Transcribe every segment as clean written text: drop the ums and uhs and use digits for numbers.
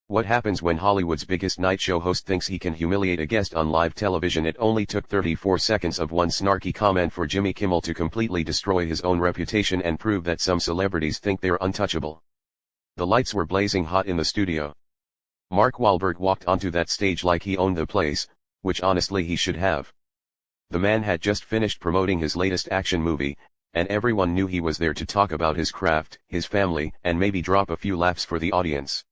What happens when Hollywood's biggest night show host thinks he can humiliate a guest on live television? It only took 34 seconds of one snarky comment for Jimmy Kimmel to completely destroy his own reputation and prove that some celebrities think they're untouchable. The lights were blazing hot in the studio. Mark Wahlberg walked onto that stage like he owned the place, which honestly he should have. The man had just finished promoting his latest action movie, and everyone knew he was there to talk about his craft, his family, and maybe drop a few laughs for the audience.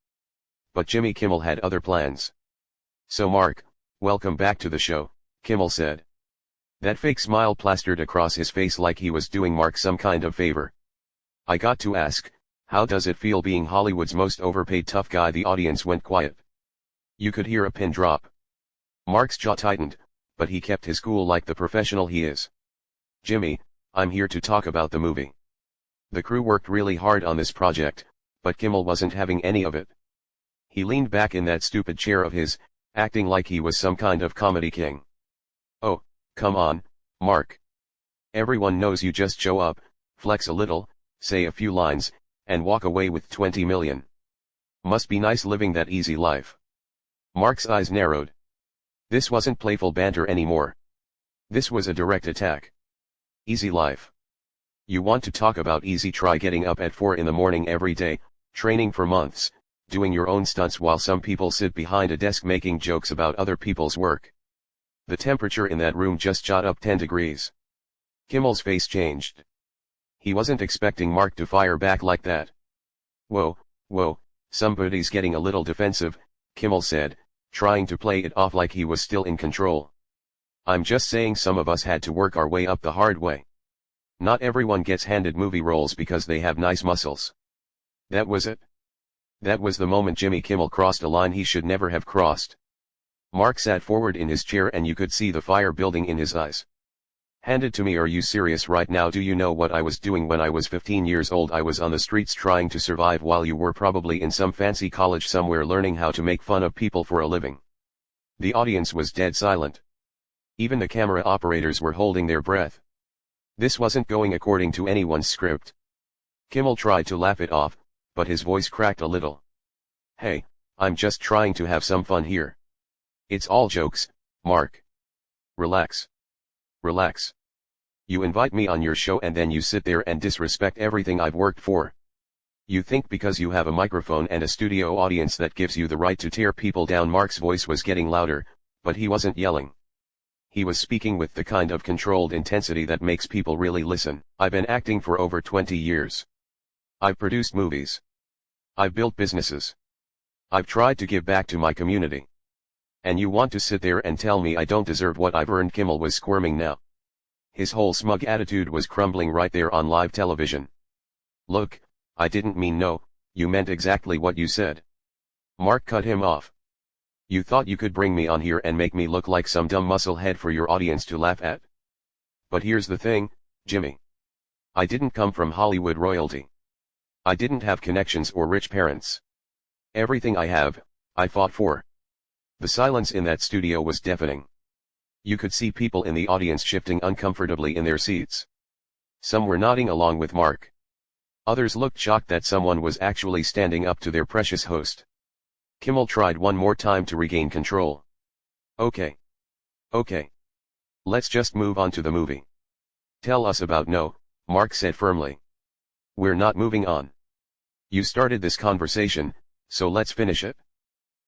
But Jimmy Kimmel had other plans. "So Mark, welcome back to the show," Kimmel said. That fake smile plastered across his face like he was doing Mark some kind of favor. "I got to ask, how does it feel being Hollywood's most overpaid tough guy?" The audience went quiet. You could hear a pin drop. Mark's jaw tightened, but he kept his cool like the professional he is. "Jimmy, I'm here to talk about the movie. The crew worked really hard on this project, but Kimmel wasn't having any of it." He leaned back in that stupid chair of his, acting like he was some kind of comedy king. "Oh, come on, Mark. Everyone knows you just show up, flex a little, say a few lines, and walk away with 20 million. Must be nice living that easy life." Mark's eyes narrowed. This wasn't playful banter anymore. This was a direct attack. Easy life. You want to talk about easy? Try getting up at 4 in the morning every day, training for months, doing your own stunts while some people sit behind a desk making jokes about other people's work. The temperature in that room just shot up 10 degrees. Kimmel's face changed. He wasn't expecting Mark to fire back like that. Whoa, somebody's getting a little defensive," Kimmel said, trying to play it off like he was still in control. "I'm just saying some of us had to work our way up the hard way. Not everyone gets handed movie roles because they have nice muscles." That was it. That was the moment Jimmy Kimmel crossed a line he should never have crossed. Mark sat forward in his chair and you could see the fire building in his eyes. "Hand it to me. Are you serious right now? Do you know what I was doing when I was 15 years old? I was on the streets trying to survive while you were probably in some fancy college somewhere learning how to make fun of people for a living." The audience was dead silent. Even the camera operators were holding their breath. This wasn't going according to anyone's script. Kimmel tried to laugh it off, but his voice cracked a little. "Hey, I'm just trying to have some fun here. It's all jokes, Mark. Relax. Relax. You invite me on your show and then you sit there and disrespect everything I've worked for. You think because you have a microphone and a studio audience that gives you the right to tear people down." Mark's voice was getting louder, but he wasn't yelling. He was speaking with the kind of controlled intensity that makes people really listen. "I've been acting for over 20 years. I've produced movies. I've built businesses. I've tried to give back to my community. And you want to sit there and tell me I don't deserve what I've earned?" Kimmel was squirming now. His whole smug attitude was crumbling right there on live television. "Look, I didn't mean no, you meant exactly what you said." Mark cut him off. "You thought you could bring me on here and make me look like some dumb musclehead for your audience to laugh at? But here's the thing, Jimmy. I didn't come from Hollywood royalty. I didn't have connections or rich parents. Everything I have, I fought for." The silence in that studio was deafening. You could see people in the audience shifting uncomfortably in their seats. Some were nodding along with Mark. Others looked shocked that someone was actually standing up to their precious host. Kimmel tried one more time to regain control. Okay. Let's just move on to the movie." "Tell us about." "No," Mark said firmly. "We're not moving on. You started this conversation, so let's finish it.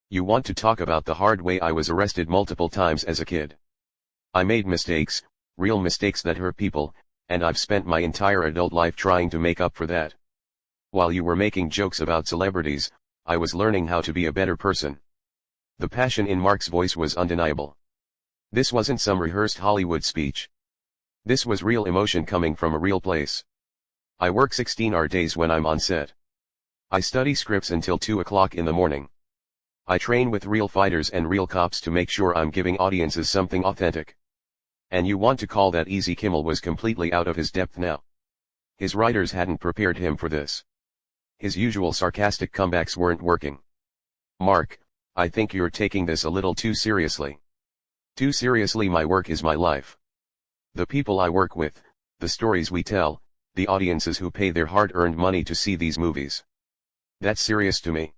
You want to talk about the hard way I was arrested multiple times as a kid. I made mistakes, real mistakes that hurt people, and I've spent my entire adult life trying to make up for that. While you were making jokes about celebrities, I was learning how to be a better person." The passion in Mark's voice was undeniable. This wasn't some rehearsed Hollywood speech. This was real emotion coming from a real place. "I work 16-hour days when I'm on set. I study scripts until 2 o'clock in the morning. I train with real fighters and real cops to make sure I'm giving audiences something authentic. And you want to call that easy?" Kimmel was completely out of his depth now. His writers hadn't prepared him for this. His usual sarcastic comebacks weren't working. "Mark, I think you're taking this a little too seriously." "Too seriously? My work is my life. The people I work with, the stories we tell, the audiences who pay their hard-earned money to see these movies. That's serious to me.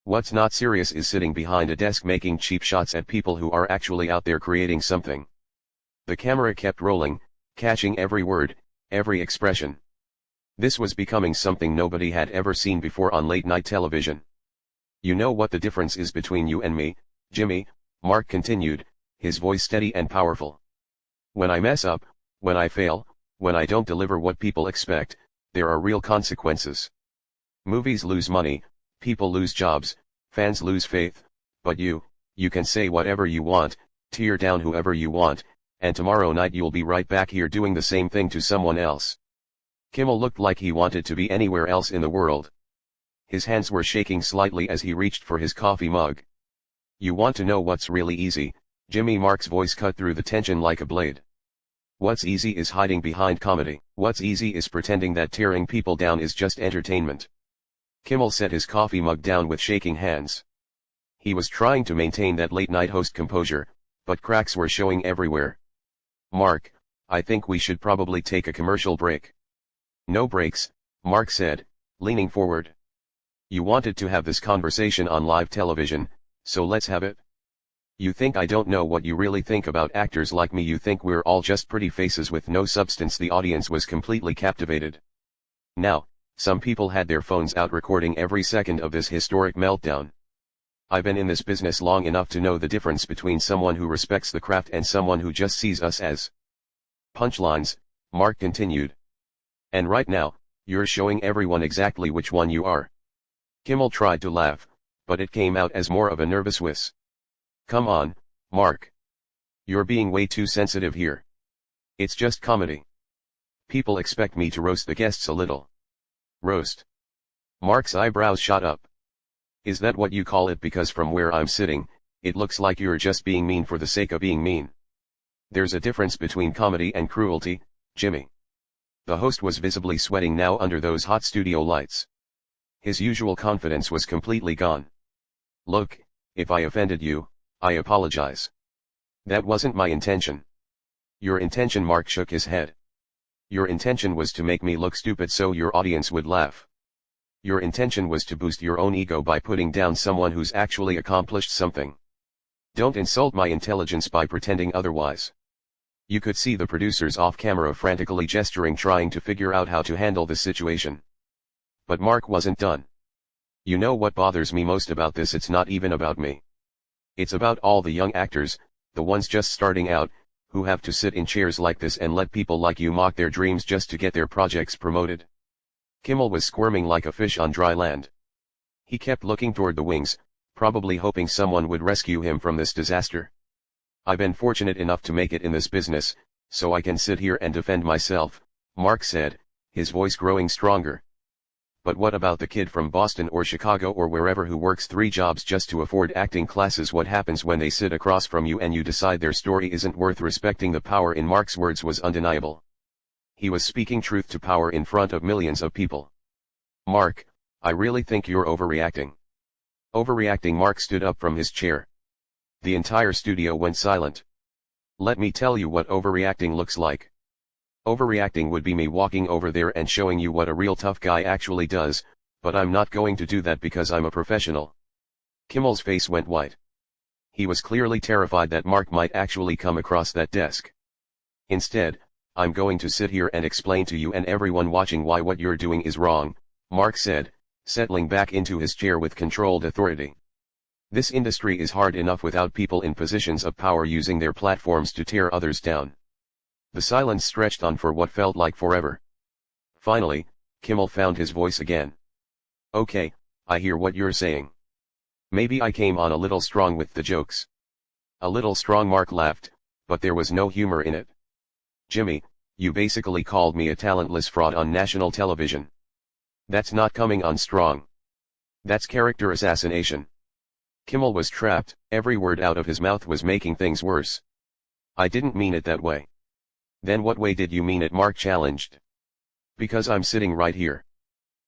What's not serious is sitting behind a desk making cheap shots at people who are actually out there creating something. The camera kept rolling, catching every word, every expression. This was becoming something nobody had ever seen before on late-night television. You know what the difference is between you and me, Jimmy, Mark continued, his voice steady and powerful. When I mess up, when I fail, when I don't deliver what people expect, there are real consequences. Movies lose money, people lose jobs, fans lose faith, but you can say whatever you want, tear down whoever you want, and tomorrow night you'll be right back here doing the same thing to someone else. Kimmel looked like he wanted to be anywhere else in the world. His hands were shaking slightly as he reached for his coffee mug. You want to know what's really easy, Jimmy? Mark's voice cut through the tension like a blade. What's easy is hiding behind comedy. What's easy is pretending that tearing people down is just entertainment. Kimmel set his coffee mug down with shaking hands. He was trying to maintain that late-night host composure, but cracks were showing everywhere. Mark, I think we should probably take a commercial break. No breaks, Mark said, leaning forward. You wanted to have this conversation on live television, so let's have it. You think I don't know what you really think about actors like me? You think we're all just pretty faces with no substance? The audience was completely captivated. Now, some people had their phones out recording every second of this historic meltdown. I've been in this business long enough to know the difference between someone who respects the craft and someone who just sees us as punchlines, Mark continued. And right now, you're showing everyone exactly which one you are. Kimmel tried to laugh, but it came out as more of a nervous whiz. Come on, Mark. You're being way too sensitive here. It's just comedy. People expect me to roast the guests a little. Roast? Mark's eyebrows shot up. Is that what you call it? Because from where I'm sitting, it looks like you're just being mean for the sake of being mean. There's a difference between comedy and cruelty, Jimmy. The host was visibly sweating now under those hot studio lights. His usual confidence was completely gone. Look, if I offended you, I apologize. That wasn't my intention. Your intention? Mark shook his head. Your intention was to make me look stupid so your audience would laugh. Your intention was to boost your own ego by putting down someone who's actually accomplished something. Don't insult my intelligence by pretending otherwise. You could see the producers off camera frantically gesturing, trying to figure out how to handle the situation. But Mark wasn't done. You know what bothers me most about this? It's not even about me. It's about all the young actors, the ones just starting out, who have to sit in chairs like this and let people like you mock their dreams just to get their projects promoted. Kimmel was squirming like a fish on dry land. He kept looking toward the wings, probably hoping someone would rescue him from this disaster. I've been fortunate enough to make it in this business, so I can sit here and defend myself, Mark said, his voice growing stronger. But what about the kid from Boston or Chicago or wherever who works 3 jobs just to afford acting classes? What happens when they sit across from you and you decide their story isn't worth respecting? The power in Mark's words was undeniable. He was speaking truth to power in front of millions of people. Mark, I really think you're overreacting. Overreacting? Mark stood up from his chair. The entire studio went silent. Let me tell you what overreacting looks like. Overreacting would be me walking over there and showing you what a real tough guy actually does, but I'm not going to do that because I'm a professional. Kimmel's face went white. He was clearly terrified that Mark might actually come across that desk. Instead, I'm going to sit here and explain to you and everyone watching why what you're doing is wrong, Mark said, settling back into his chair with controlled authority. This industry is hard enough without people in positions of power using their platforms to tear others down. The silence stretched on for what felt like forever. Finally, Kimmel found his voice again. Okay, I hear what you're saying. Maybe I came on a little strong with the jokes. A little strong? Mark laughed, but there was no humor in it. Jimmy, you basically called me a talentless fraud on national television. That's not coming on strong. That's character assassination. Kimmel was trapped. Every word out of his mouth was making things worse. I didn't mean it that way. Then what way did you mean it? Mark challenged. Because I'm sitting right here.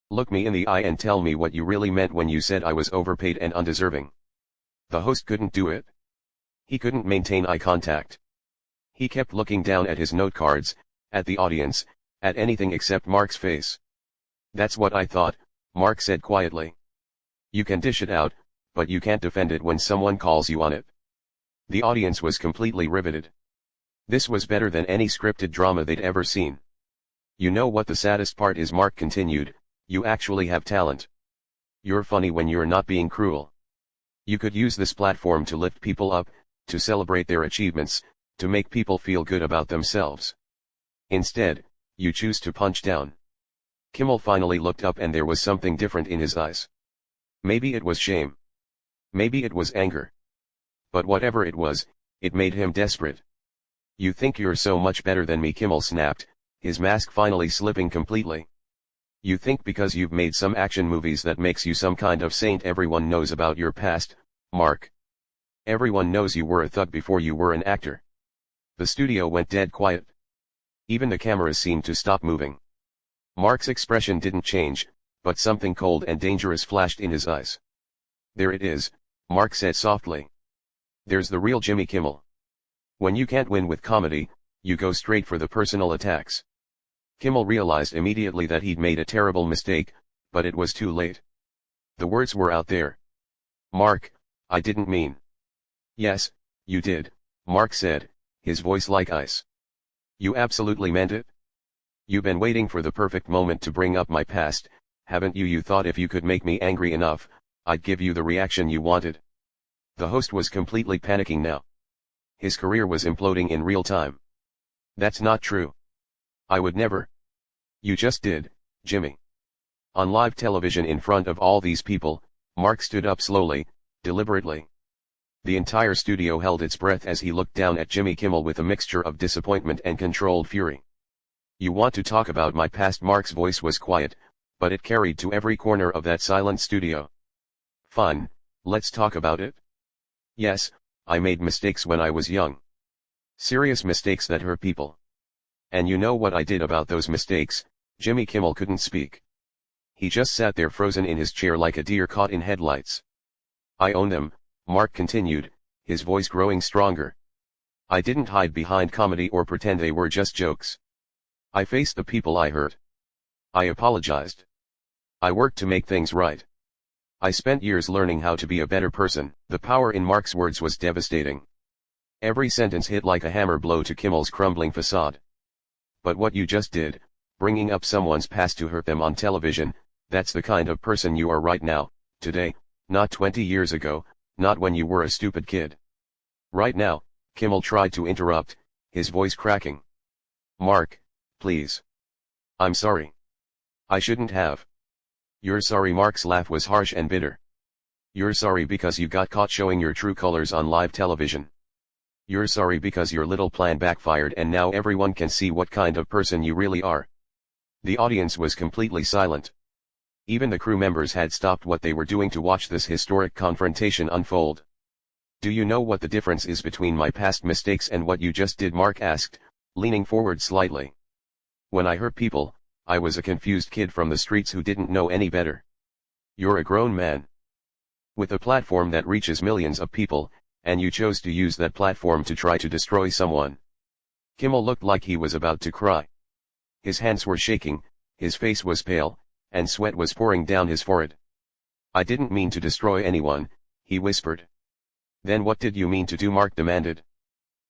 Look me in the eye and tell me what you really meant when you said I was overpaid and undeserving. The host couldn't do it. He couldn't maintain eye contact. He kept looking down at his note cards, at the audience, at anything except Mark's face. That's what I thought, Mark said quietly. You can dish it out, but you can't defend it when someone calls you on it. The audience was completely riveted. This was better than any scripted drama they'd ever seen. You know what the saddest part is, Mark continued, you actually have talent. You're funny when you're not being cruel. You could use this platform to lift people up, to celebrate their achievements, to make people feel good about themselves. Instead, you choose to punch down. Kimmel finally looked up and there was something different in his eyes. Maybe it was shame. Maybe it was anger. But whatever it was, it made him desperate. You think you're so much better than me, Kimmel snapped, his mask finally slipping completely. You think because you've made some action movies that makes you some kind of saint. Everyone knows about your past, Mark. Everyone knows you were a thug before you were an actor. The studio went dead quiet. Even the cameras seemed to stop moving. Mark's expression didn't change, but something cold and dangerous flashed in his eyes. There it is, Mark said softly. There's the real Jimmy Kimmel. When you can't win with comedy, you go straight for the personal attacks. Kimmel realized immediately that he'd made a terrible mistake, but it was too late. The words were out there. Mark, I didn't mean. Yes, you did, Mark said, his voice like ice. You absolutely meant it? You've been waiting for the perfect moment to bring up my past, haven't you? You thought if you could make me angry enough, I'd give you the reaction you wanted. The host was completely panicking now. His career was imploding in real time. That's not true. I would never. You just did, Jimmy. On live television in front of all these people, Mark stood up slowly, deliberately. The entire studio held its breath as he looked down at Jimmy Kimmel with a mixture of disappointment and controlled fury. You want to talk about my past? Mark's voice was quiet, but it carried to every corner of that silent studio. Fine, let's talk about it. Yes, I made mistakes when I was young. Serious mistakes that hurt people. And you know what I did about those mistakes? Jimmy Kimmel couldn't speak. He just sat there frozen in his chair like a deer caught in headlights. I own them, Mark continued, his voice growing stronger. I didn't hide behind comedy or pretend they were just jokes. I faced the people I hurt. I apologized. I worked to make things right. I spent years learning how to be a better person. The power in Mark's words was devastating. Every sentence hit like a hammer blow to Kimmel's crumbling facade. But what you just did, bringing up someone's past to hurt them on television, that's the kind of person you are right now, today, not 20 years ago, not when you were a stupid kid. Right now, Kimmel tried to interrupt, his voice cracking. Mark, please. I'm sorry. I shouldn't have. You're sorry? Mark's laugh was harsh and bitter. You're sorry because you got caught showing your true colors on live television. You're sorry because your little plan backfired and now everyone can see what kind of person you really are. The audience was completely silent. Even the crew members had stopped what they were doing to watch this historic confrontation unfold. Do you know what the difference is between my past mistakes and what you just did? Mark asked, leaning forward slightly. When I hurt people, I was a confused kid from the streets who didn't know any better. You're a grown man. With a platform that reaches millions of people, and you chose to use that platform to try to destroy someone. Kimmel looked like he was about to cry. His hands were shaking, his face was pale, and sweat was pouring down his forehead. I didn't mean to destroy anyone, he whispered. Then what did you mean to do? Mark demanded.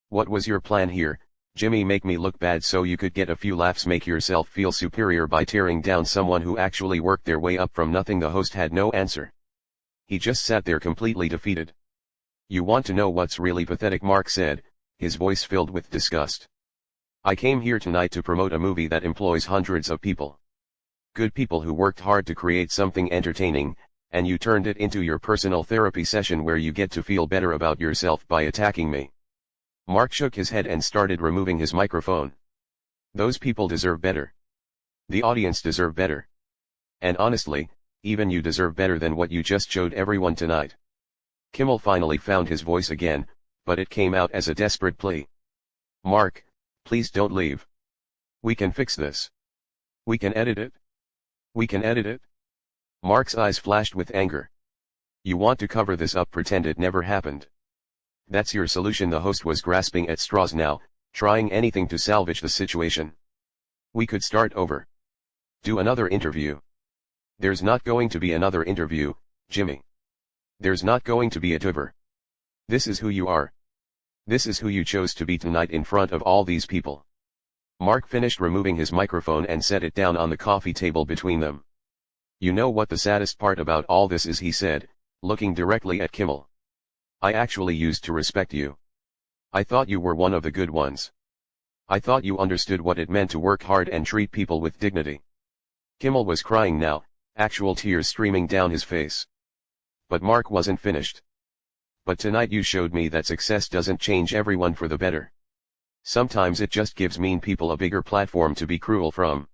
What was your plan here, Jimmy? Make me look bad so you could get a few laughs? Make yourself feel superior by tearing down someone who actually worked their way up from nothing? The host had no answer. He just sat there completely defeated. You want to know what's really pathetic? Mark said, his voice filled with disgust. I came here tonight to promote a movie that employs hundreds of people. Good people who worked hard to create something entertaining, and you turned it into your personal therapy session where you get to feel better about yourself by attacking me. Mark shook his head and started removing his microphone. Those people deserve better. The audience deserve better. And honestly, even you deserve better than what you just showed everyone tonight. Kimmel finally found his voice again, but it came out as a desperate plea. Mark, please don't leave. We can fix this. We can edit it. We can edit it. Mark's eyes flashed with anger. You want to cover this up, pretend it never happened. That's your solution? The host was grasping at straws now, trying anything to salvage the situation. We could start over. Do another interview. There's not going to be another interview, Jimmy. There's not going to be a do-over. This is who you are. This is who you chose to be tonight in front of all these people. Mark finished removing his microphone and set it down on the coffee table between them. You know what the saddest part about all this is, he said, looking directly at Kimmel. I actually used to respect you. I thought you were one of the good ones. I thought you understood what it meant to work hard and treat people with dignity. Kimmel was crying now, actual tears streaming down his face. But Mark wasn't finished. But tonight you showed me that success doesn't change everyone for the better. Sometimes it just gives mean people a bigger platform to be cruel from.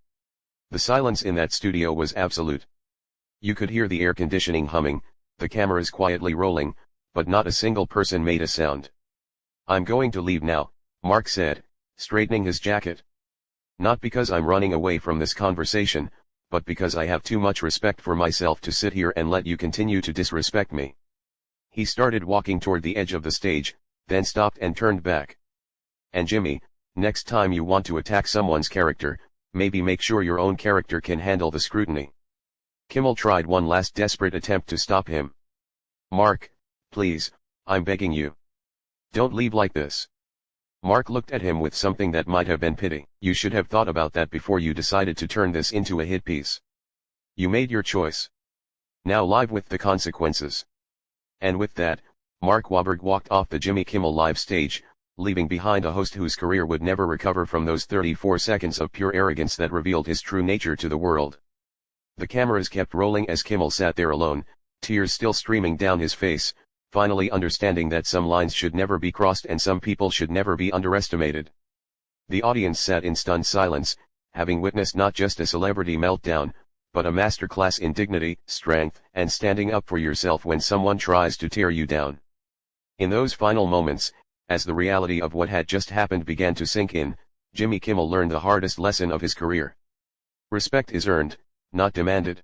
The silence in that studio was absolute. You could hear the air conditioning humming, the cameras quietly rolling, but not a single person made a sound. I'm going to leave now, Mark said, straightening his jacket. Not because I'm running away from this conversation, but because I have too much respect for myself to sit here and let you continue to disrespect me. He started walking toward the edge of the stage, then stopped and turned back. And Jimmy, next time you want to attack someone's character, maybe make sure your own character can handle the scrutiny. Kimmel tried one last desperate attempt to stop him. Mark, please, I'm begging you. Don't leave like this. Mark looked at him with something that might have been pity. You should have thought about that before you decided to turn this into a hit piece. You made your choice. Now live with the consequences. And with that, Mark Wahlberg walked off the Jimmy Kimmel live stage, leaving behind a host whose career would never recover from those 34 seconds of pure arrogance that revealed his true nature to the world. The cameras kept rolling as Kimmel sat there alone, tears still streaming down his face, finally understanding that some lines should never be crossed and some people should never be underestimated. The audience sat in stunned silence, having witnessed not just a celebrity meltdown, but a masterclass in dignity, strength, and standing up for yourself when someone tries to tear you down. In those final moments, as the reality of what had just happened began to sink in, Jimmy Kimmel learned the hardest lesson of his career. Respect is earned, not demanded.